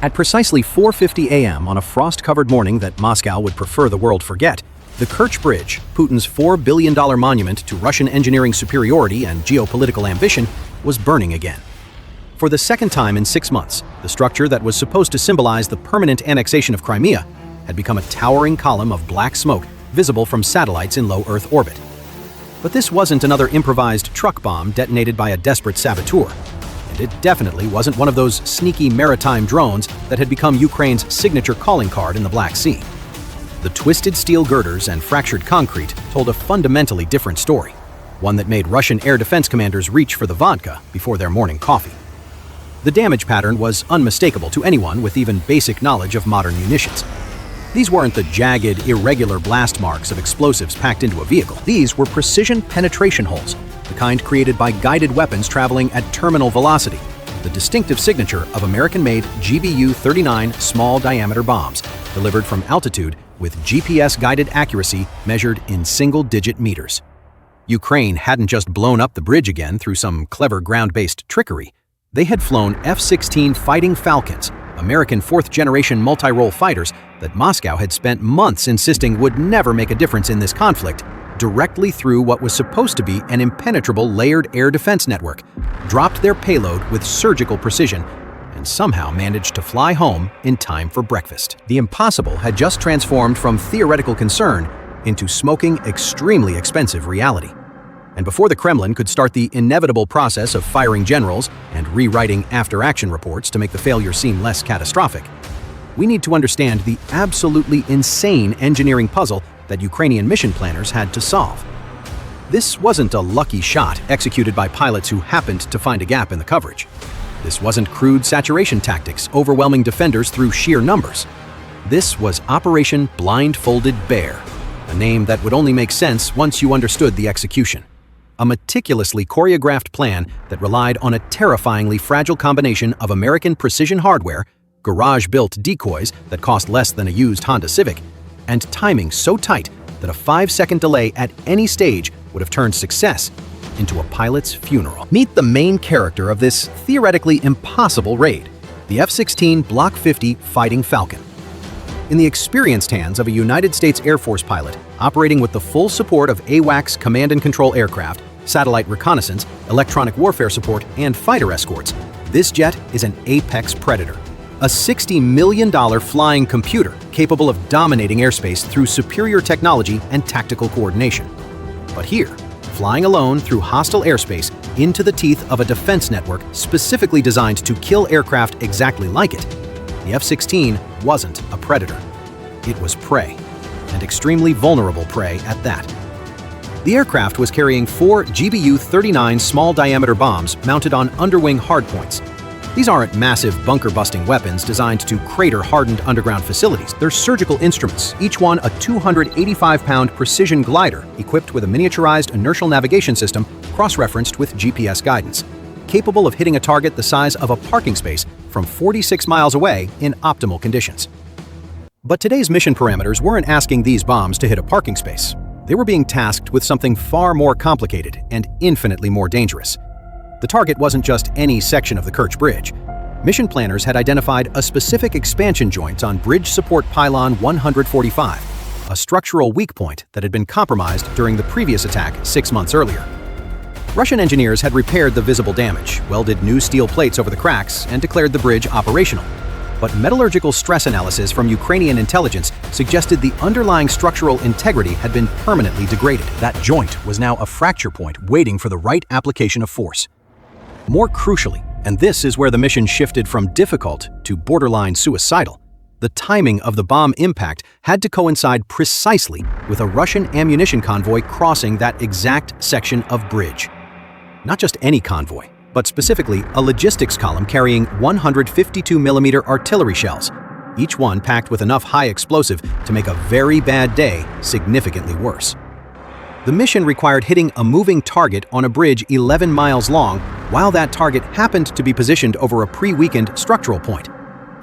At precisely 4:50 a.m. on a frost-covered morning that Moscow would prefer the world forget, the Kerch Bridge, Putin's $4 billion monument to Russian engineering superiority and geopolitical ambition, was burning again. For the second time in 6 months, the structure that was supposed to symbolize the permanent annexation of Crimea had become a towering column of black smoke visible from satellites in low Earth orbit. But this wasn't another improvised truck bomb detonated by a desperate saboteur. And it definitely wasn't one of those sneaky maritime drones that had become Ukraine's signature calling card in the Black Sea. The twisted steel girders and fractured concrete told a fundamentally different story, one that made Russian air defense commanders reach for the vodka before their morning coffee. The damage pattern was unmistakable to anyone with even basic knowledge of modern munitions. These weren't the jagged, irregular blast marks of explosives packed into a vehicle. These were precision penetration holes, the kind created by guided weapons traveling at terminal velocity, the distinctive signature of American-made GBU-39 small-diameter bombs, delivered from altitude with GPS-guided accuracy measured in single-digit meters. Ukraine hadn't just blown up the bridge again through some clever ground-based trickery. They had flown F-16 Fighting Falcons, American fourth-generation multi-role fighters that Moscow had spent months insisting would never make a difference in this conflict, directly through what was supposed to be an impenetrable layered air defense network, dropped their payload with surgical precision, and somehow managed to fly home in time for breakfast. The impossible had just transformed from theoretical concern into smoking, extremely expensive reality. And before the Kremlin could start the inevitable process of firing generals and rewriting after-action reports to make the failure seem less catastrophic, we need to understand the absolutely insane engineering puzzle that Ukrainian mission planners had to solve. This wasn't a lucky shot executed by pilots who happened to find a gap in the coverage. This wasn't crude saturation tactics overwhelming defenders through sheer numbers. This was Operation Blindfolded Bear, a name that would only make sense once you understood the execution. A meticulously choreographed plan that relied on a terrifyingly fragile combination of American precision hardware, garage-built decoys that cost less than a used Honda Civic, and timing so tight that a 5-second delay at any stage would have turned success into a pilot's funeral. Meet the main character of this theoretically impossible raid, the F-16 Block 50 Fighting Falcon. In the experienced hands of a United States Air Force pilot operating with the full support of AWACS command and control aircraft, satellite reconnaissance, electronic warfare support, and fighter escorts, this jet is an apex predator. A $60 million flying computer capable of dominating airspace through superior technology and tactical coordination. But here, flying alone through hostile airspace into the teeth of a defense network specifically designed to kill aircraft exactly like it, the F-16 wasn't a predator. It was prey, and extremely vulnerable prey at that. The aircraft was carrying 4 GBU-39 small-diameter bombs mounted on underwing hardpoints. These aren't massive bunker-busting weapons designed to crater hardened underground facilities. They're surgical instruments, each one a 285-pound precision glider equipped with a miniaturized inertial navigation system cross-referenced with GPS guidance, capable of hitting a target the size of a parking space from 46 miles away in optimal conditions. But today's mission parameters weren't asking these bombs to hit a parking space. They were being tasked with something far more complicated and infinitely more dangerous. The target wasn't just any section of the Kerch Bridge. Mission planners had identified a specific expansion joint on Bridge Support Pylon 145, a structural weak point that had been compromised during the previous attack 6 months earlier. Russian engineers had repaired the visible damage, welded new steel plates over the cracks, and declared the bridge operational. But metallurgical stress analysis from Ukrainian intelligence suggested the underlying structural integrity had been permanently degraded. That joint was now a fracture point waiting for the right application of force. More crucially, and this is where the mission shifted from difficult to borderline suicidal, the timing of the bomb impact had to coincide precisely with a Russian ammunition convoy crossing that exact section of bridge. Not just any convoy, but specifically a logistics column carrying 152mm artillery shells, each one packed with enough high explosive to make a very bad day significantly worse. The mission required hitting a moving target on a bridge 11 miles long, while that target happened to be positioned over a pre-weakened structural point.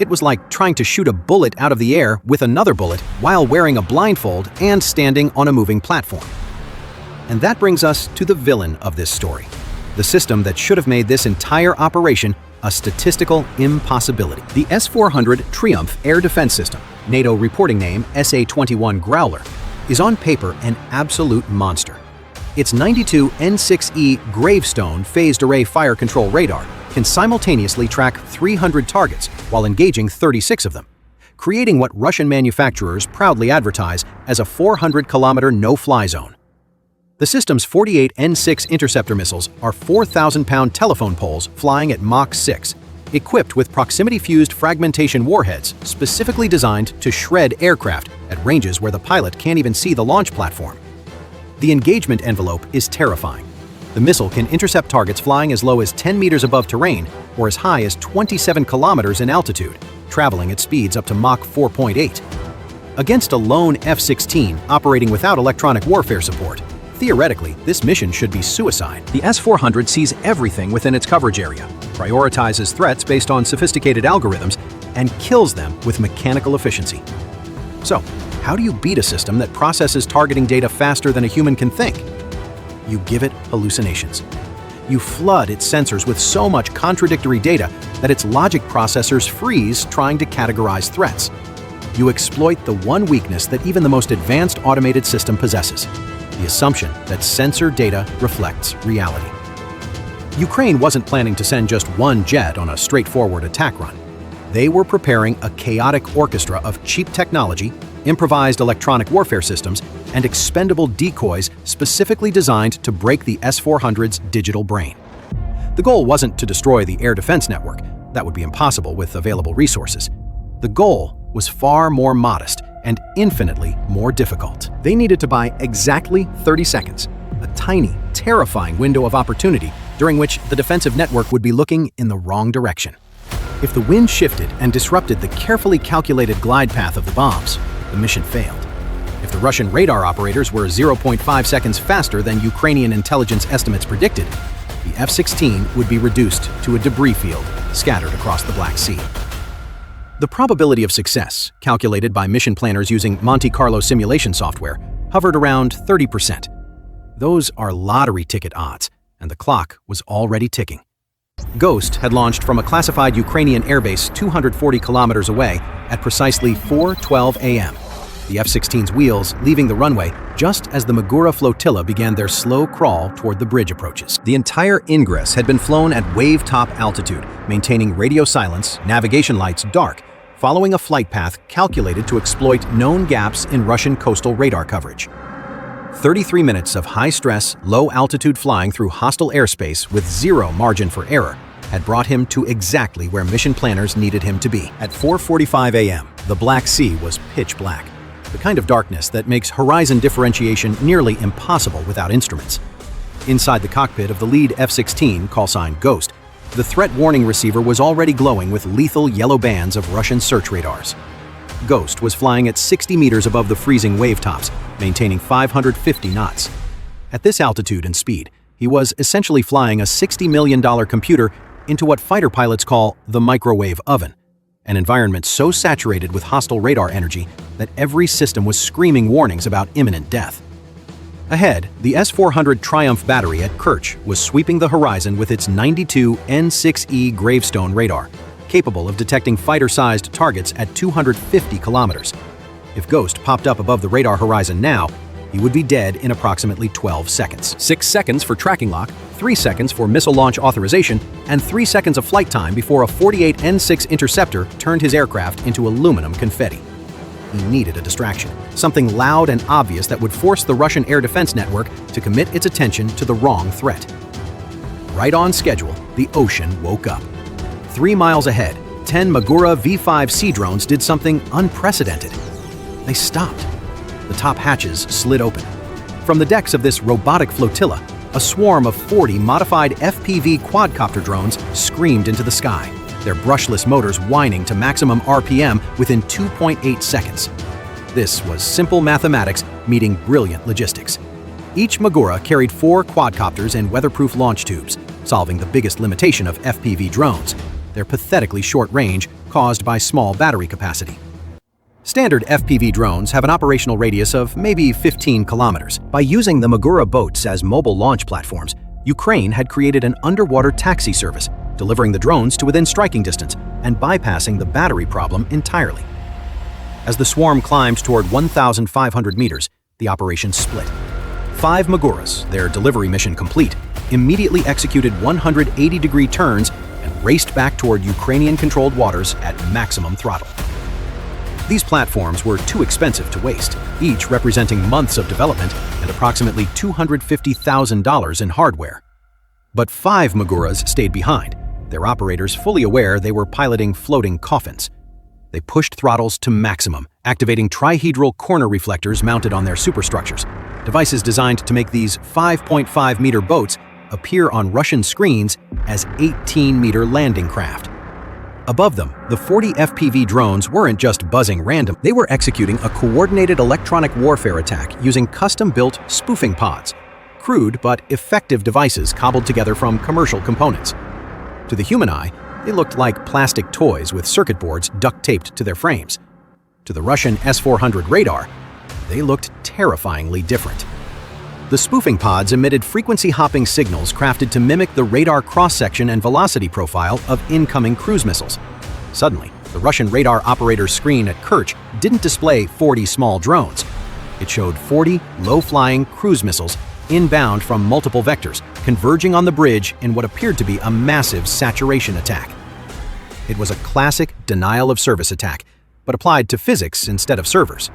It was like trying to shoot a bullet out of the air with another bullet while wearing a blindfold and standing on a moving platform. And that brings us to the villain of this story, the system that should have made this entire operation a statistical impossibility. The S-400 Triumph air defense system, NATO reporting name SA-21 Growler, is on paper an absolute monster. Its 92 N6E Gravestone phased array fire control radar can simultaneously track 300 targets while engaging 36 of them, creating what Russian manufacturers proudly advertise as a 400-kilometer no-fly zone. The system's 48 N6 interceptor missiles are 4,000-pound telephone poles flying at Mach 6, equipped with proximity-fused fragmentation warheads specifically designed to shred aircraft at ranges where the pilot can't even see the launch platform. The engagement envelope is terrifying. The missile can intercept targets flying as low as 10 meters above terrain or as high as 27 kilometers in altitude, traveling at speeds up to Mach 4.8. Against a lone F-16 operating without electronic warfare support, theoretically, this mission should be suicide. The S-400 sees everything within its coverage area, prioritizes threats based on sophisticated algorithms, and kills them with mechanical efficiency. So, how do you beat a system that processes targeting data faster than a human can think? You give it hallucinations. You flood its sensors with so much contradictory data that its logic processors freeze trying to categorize threats. You exploit the one weakness that even the most advanced automated system possesses: the assumption that sensor data reflects reality. Ukraine wasn't planning to send just one jet on a straightforward attack run. They were preparing a chaotic orchestra of cheap technology, improvised electronic warfare systems, and expendable decoys specifically designed to break the S-400's digital brain. The goal wasn't to destroy the air defense network. That would be impossible with available resources. The goal was far more modest and infinitely more difficult. They needed to buy exactly 30 seconds, a tiny, terrifying window of opportunity during which the defensive network would be looking in the wrong direction. If the wind shifted and disrupted the carefully calculated glide path of the bombs, the mission failed. If the Russian radar operators were 0.5 seconds faster than Ukrainian intelligence estimates predicted, the F-16 would be reduced to a debris field scattered across the Black Sea. The probability of success, calculated by mission planners using Monte Carlo simulation software, hovered around 30%. Those are lottery ticket odds, and the clock was already ticking. Ghost had launched from a classified Ukrainian airbase 240 kilometers away at precisely 4:12 a.m., the F-16's wheels leaving the runway just as the Magura flotilla began their slow crawl toward the bridge approaches. The entire ingress had been flown at wave-top altitude, maintaining radio silence, navigation lights dark, following a flight path calculated to exploit known gaps in Russian coastal radar coverage. 33 minutes of high-stress, low-altitude flying through hostile airspace with zero margin for error had brought him to exactly where mission planners needed him to be. At 4:45 a.m., the Black Sea was pitch black, the kind of darkness that makes horizon differentiation nearly impossible without instruments. Inside the cockpit of the lead F-16, callsign Ghost, the threat warning receiver was already glowing with lethal yellow bands of Russian search radars. Ghost was flying at 60 meters above the freezing wave tops, maintaining 550 knots. At this altitude and speed, he was essentially flying a $60 million computer into what fighter pilots call the microwave oven, an environment so saturated with hostile radar energy that every system was screaming warnings about imminent death. Ahead, the S-400 Triumph battery at Kerch was sweeping the horizon with its 92 N6E Gravestone radar, capable of detecting fighter-sized targets at 250 kilometers. If Ghost popped up above the radar horizon now, he would be dead in approximately 12 seconds. 6 seconds for tracking lock, 3 seconds for missile launch authorization, and 3 seconds of flight time before a 48 N6 interceptor turned his aircraft into aluminum confetti. He needed a distraction, something loud and obvious that would force the Russian air defense network to commit its attention to the wrong threat. Right on schedule, the ocean woke up. 3 miles ahead, 10 Magura V-5C drones did something unprecedented. They stopped. The top hatches slid open. From the decks of this robotic flotilla, a swarm of 40 modified FPV quadcopter drones screamed into the sky, their brushless motors whining to maximum RPM within 2.8 seconds. This was simple mathematics meeting brilliant logistics. Each Magura carried 4 quadcopters and weatherproof launch tubes, solving the biggest limitation of FPV drones: their pathetically short range caused by small battery capacity. Standard FPV drones have an operational radius of maybe 15 kilometers. By using the Magura boats as mobile launch platforms, Ukraine had created an underwater taxi service delivering the drones to within striking distance and bypassing the battery problem entirely. As the swarm climbed toward 1,500 meters, the operation split. 5 Maguras, their delivery mission complete, immediately executed 180-degree turns and raced back toward Ukrainian-controlled waters at maximum throttle. These platforms were too expensive to waste, each representing months of development and approximately $250,000 in hardware. But 5 Maguras stayed behind, their operators fully aware they were piloting floating coffins. They pushed throttles to maximum, activating trihedral corner reflectors mounted on their superstructures, devices designed to make these 5.5-meter boats appear on Russian screens as 18-meter landing craft. Above them, the 40 FPV drones weren't just buzzing random, they were executing a coordinated electronic warfare attack using custom-built spoofing pods, crude but effective devices cobbled together from commercial components. To the human eye, they looked like plastic toys with circuit boards duct-taped to their frames. To the Russian S-400 radar, they looked terrifyingly different. The spoofing pods emitted frequency-hopping signals crafted to mimic the radar cross-section and velocity profile of incoming cruise missiles. Suddenly, the Russian radar operator's screen at Kerch didn't display 40 small drones. It showed 40 low-flying cruise missiles inbound from multiple vectors, converging on the bridge in what appeared to be a massive saturation attack. It was a classic denial-of-service attack, but applied to physics instead of servers.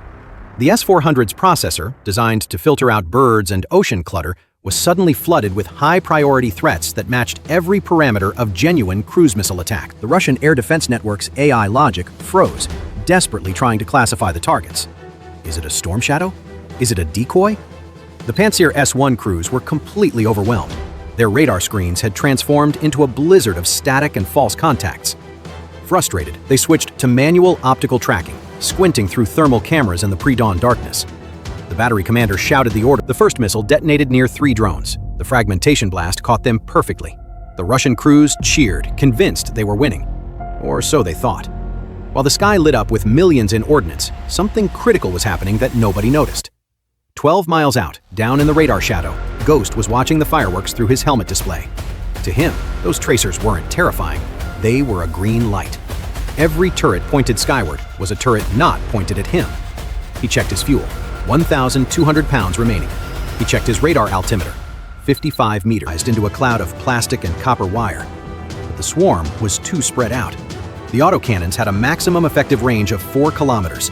The S-400's processor, designed to filter out birds and ocean clutter, was suddenly flooded with high-priority threats that matched every parameter of genuine cruise missile attack. The Russian air defense network's AI logic froze, desperately trying to classify the targets. Is it a storm shadow? Is it a decoy? The Pantsir S-1 crews were completely overwhelmed. Their radar screens had transformed into a blizzard of static and false contacts. Frustrated, they switched to manual optical tracking, squinting through thermal cameras in the pre-dawn darkness. The battery commander shouted the order. The first missile detonated near 3 drones. The fragmentation blast caught them perfectly. The Russian crews cheered, convinced they were winning. Or so they thought. While the sky lit up with millions in ordnance, something critical was happening that nobody noticed. 12 miles out, down in the radar shadow, Ghost was watching the fireworks through his helmet display. To him, those tracers weren't terrifying. They were a green light. Every turret pointed skyward was a turret not pointed at him. He checked his fuel, 1,200 pounds remaining. He checked his radar altimeter, 55 meters into a cloud of plastic and copper wire. But the swarm was too spread out. The autocannons had a maximum effective range of 4 kilometers.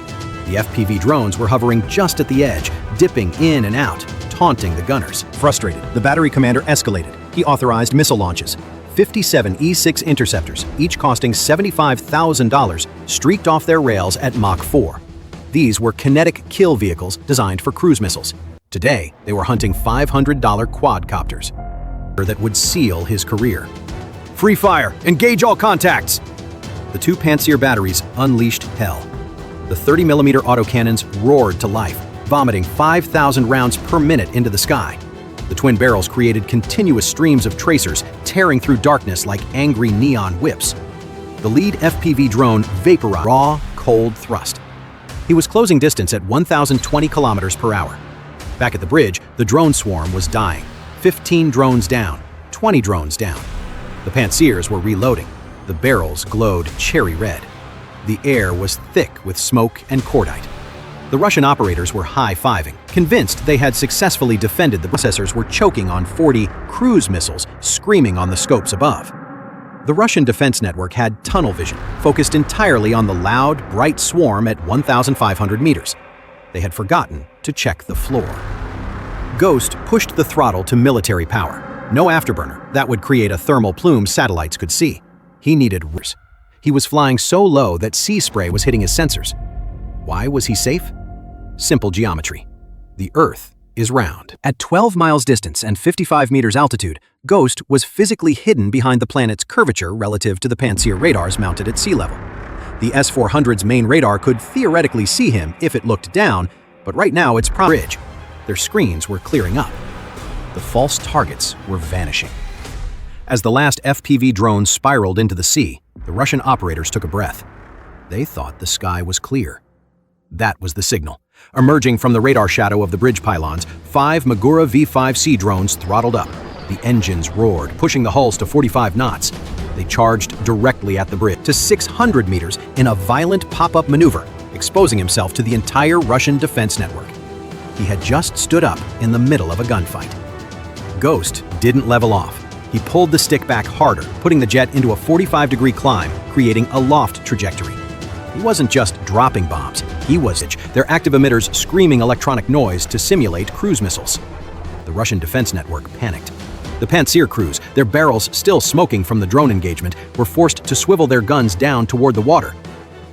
The FPV drones were hovering just at the edge, dipping in and out, taunting the gunners. Frustrated, the battery commander escalated. He authorized missile launches. 57 E-6 interceptors, each costing $75,000, streaked off their rails at Mach 4. These were kinetic kill vehicles designed for cruise missiles. Today, they were hunting $500 quadcopters that would seal his career. Free fire! Engage all contacts! The 2 Pantsir batteries unleashed hell. The 30mm autocannons roared to life, vomiting 5,000 rounds per minute into the sky. The twin barrels created continuous streams of tracers, tearing through darkness like angry neon whips. The lead FPV drone vaporized raw, cold thrust. He was closing distance at 1,020 kilometers per hour. Back at the bridge, the drone swarm was dying. 15 drones down, 20 drones down. The Pantsirs were reloading. The barrels glowed cherry red. The air was thick with smoke and cordite. The Russian operators were high-fiving, convinced they had successfully defended. The processors were choking on 40 cruise missiles, screaming on the scopes above. The Russian defense network had tunnel vision, focused entirely on the loud, bright swarm at 1,500 meters. They had forgotten to check the floor. Ghost pushed the throttle to military power. No afterburner, that would create a thermal plume satellites could see. He needed worse. He was flying so low that sea spray was hitting his sensors. Why was he safe? Simple geometry. The Earth is round. At 12 miles distance and 55 meters altitude, Ghost was physically hidden behind the planet's curvature relative to the Pantsir radars mounted at sea level. The S-400's main radar could theoretically see him if it looked down, but right now it's bridge. Their screens were clearing up. The false targets were vanishing. As the last FPV drone spiraled into the sea, the Russian operators took a breath. They thought the sky was clear. That was the signal. Emerging from the radar shadow of the bridge pylons, 5 Magura V-5C drones throttled up. The engines roared, pushing the hulls to 45 knots. They charged directly at the bridge to 600 meters in a violent pop-up maneuver, exposing himself to the entire Russian defense network. He had just stood up in the middle of a gunfight. Ghost didn't level off. He pulled the stick back harder, putting the jet into a 45-degree climb, creating a loft trajectory. He wasn't just dropping bombs, he was their active emitters screaming electronic noise to simulate cruise missiles. The Russian defense network panicked. The Pantsir crews, their barrels still smoking from the drone engagement, were forced to swivel their guns down toward the water.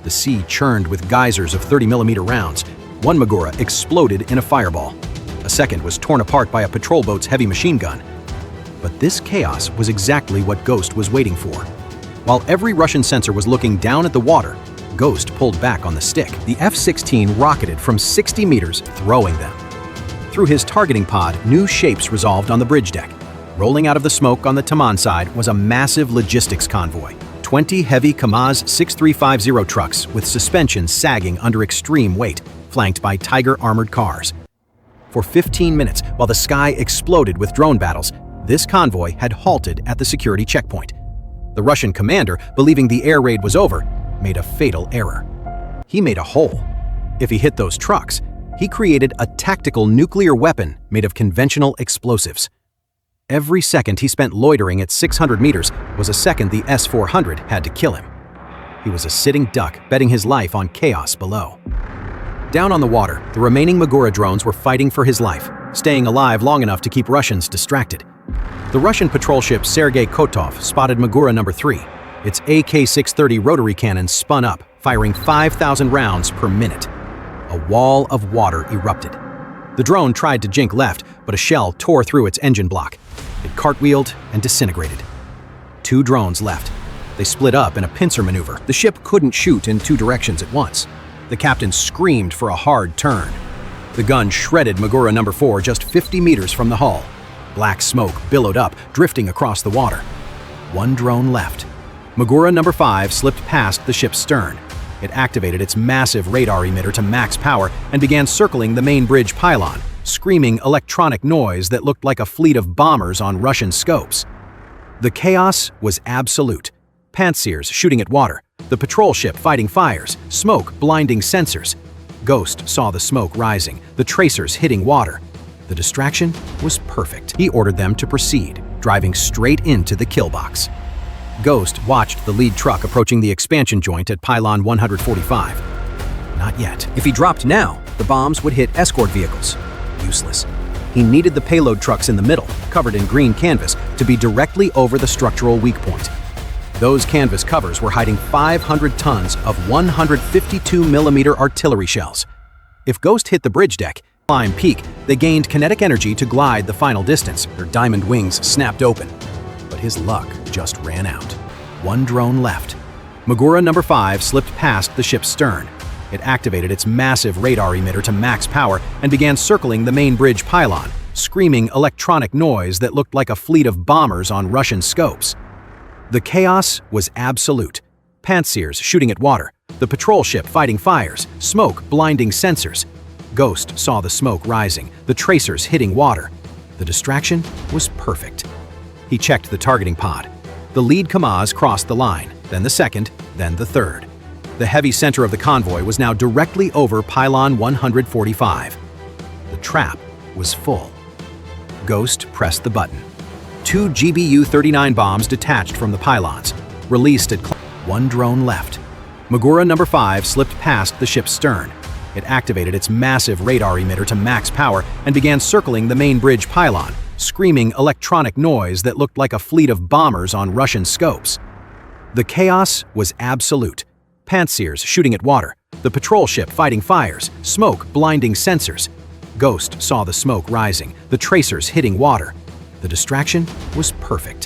The sea churned with geysers of 30mm rounds. One Magura exploded in a fireball. A second was torn apart by a patrol boat's heavy machine gun. But this chaos was exactly what Ghost was waiting for. While every Russian sensor was looking down at the water, Ghost pulled back on the stick. The F-16 rocketed from 60 meters, throwing them. Through his targeting pod, new shapes resolved on the bridge deck. Rolling out of the smoke on the Taman side was a massive logistics convoy. 20 heavy Kamaz 6350 trucks with suspensions sagging under extreme weight, flanked by Tiger armored cars. For 15 minutes, while the sky exploded with drone battles, this convoy had halted at the security checkpoint. The Russian commander, believing the air raid was over, made a fatal error. He made a hole. If he hit those trucks, he created a tactical nuclear weapon made of conventional explosives. Every second he spent loitering at 600 meters was a second the S-400 had to kill him. He was a sitting duck betting his life on chaos below. Down on the water, the remaining Magura drones were fighting for his life, staying alive long enough to keep Russians distracted. The Russian patrol ship Sergei Kotov spotted Magura number 3. Its AK-630 rotary cannon spun up, firing 5,000 rounds per minute. A wall of water erupted. The drone tried to jink left, but a shell tore through its engine block. It cartwheeled and disintegrated. 2 drones left. They split up in a pincer maneuver. The ship couldn't shoot in 2 directions at once. The captain screamed for a hard turn. The gun shredded Magura number 4 just 50 meters from the hull. Black smoke billowed up, drifting across the water. 1 drone left. Magura number 5 slipped past the ship's stern. It activated its massive radar emitter to max power and began circling the main bridge pylon, screaming electronic noise that looked like a fleet of bombers on Russian scopes. The chaos was absolute. Pantsirs shooting at water, the patrol ship fighting fires, smoke blinding sensors. Ghost saw the smoke rising, the tracers hitting water. The distraction was perfect. He ordered them to proceed, driving straight into the kill box. Ghost watched the lead truck approaching the expansion joint at pylon 145. Not yet. If he dropped now, the bombs would hit escort vehicles. Useless. He needed the payload trucks in the middle, covered in green canvas, to be directly over the structural weak point. Those canvas covers were hiding 500 tons of 152mm artillery shells. If Ghost hit the bridge deck, climb peak, they gained kinetic energy to glide the final distance. Their diamond wings snapped open. But his luck just ran out. 1 drone left. Magura number 5 slipped past the ship's stern. It activated its massive radar emitter to max power and began circling the main bridge pylon, screaming electronic noise that looked like a fleet of bombers on Russian scopes. The chaos was absolute. Pantsirs shooting at water, the patrol ship fighting fires, smoke blinding sensors. Ghost saw the smoke rising, the tracers hitting water. The distraction was perfect. He checked the targeting pod. The lead Kamaz crossed the line, then the second, then the third. The heavy center of the convoy was now directly over pylon 145. The trap was full. Ghost pressed the button. 2 GBU-39 bombs detached from the pylons, released at 1 drone left. Magura number 5 slipped past the ship's stern. It activated its massive radar emitter to max power and began circling the main bridge pylon, screaming electronic noise that looked like a fleet of bombers on Russian scopes. The chaos was absolute. Pantsirs shooting at water, the patrol ship fighting fires, smoke blinding sensors. Ghost saw the smoke rising, the tracers hitting water. The distraction was perfect.